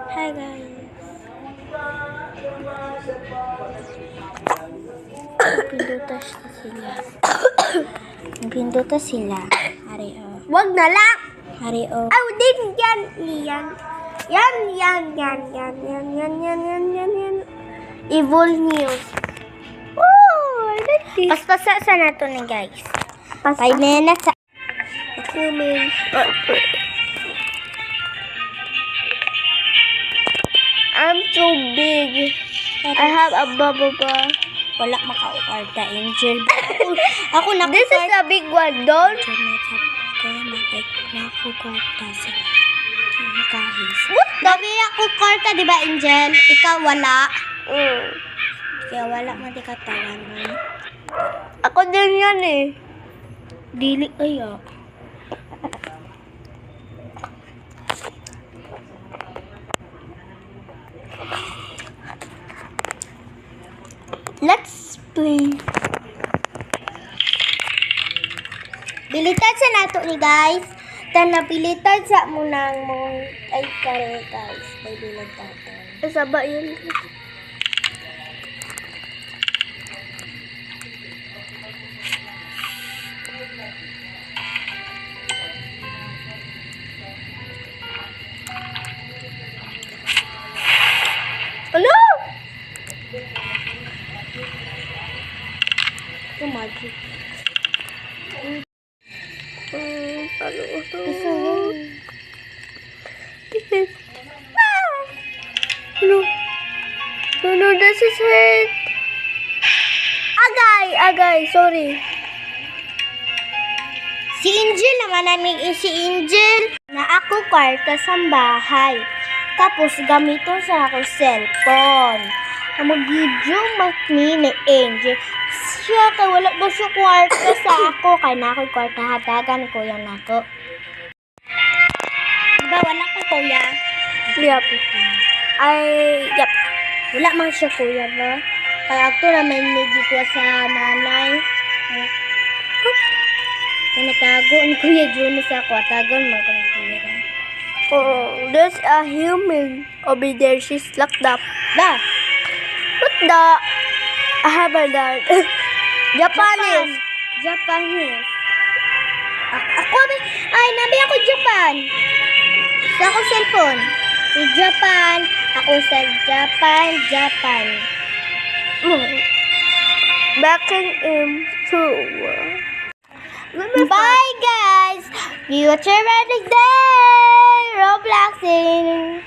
Hi guys. Pindutas na sila. Pindutas sila. Hari o. Wag na lang. Hari o. Ay, din yan. Yan. Evil news. Oh, I like this. Paspasa sa nato ni guys. 5 Pas- minutes. Assuming. I'm too big. I have a bubble bar. Wala maka-order Angel. Ako na This is a big one, doll. Nakukorta sa kahis. What? Gabi ako korta, di ba Angel? Ikaw wala. Mm. Kaya wala man di katawan mo. Ako din yan eh. Dili kaya. Let's play. Bilitan sa nato ni guys. Napilitan sa munang mong ay kare guys. May bilang tato. Saba yun. Hello? Ito magic. Ano ito? Isa No, this is it. Agay, sorry. Si Angel naman namin si Angel na ako kwarta sa bahay. Tapos gamiton sa ako cellphone. Ang mag-video ni Angel. Siya kay wala ba siya kwarta sa ako. Kaya na ako kwarta hatagan ko yan ako. Diba wala ka kuya? Yep. Yep. Wala man siya kuya ba? Kaya ako naman nagito sa nanay. Kaya natago ang kuya Juno sa ako. Tagon mo ko ng kuya. Oh, there's a human over there. She's locked up. Da! What the? I have a dog. Japanese. Japanese. Ako ba? Ay, nabi ako Japan. Sa ako cellphone. Si Japan. Ako sa Japan. Back in two. Bye guys! You watch your day! Robloxing!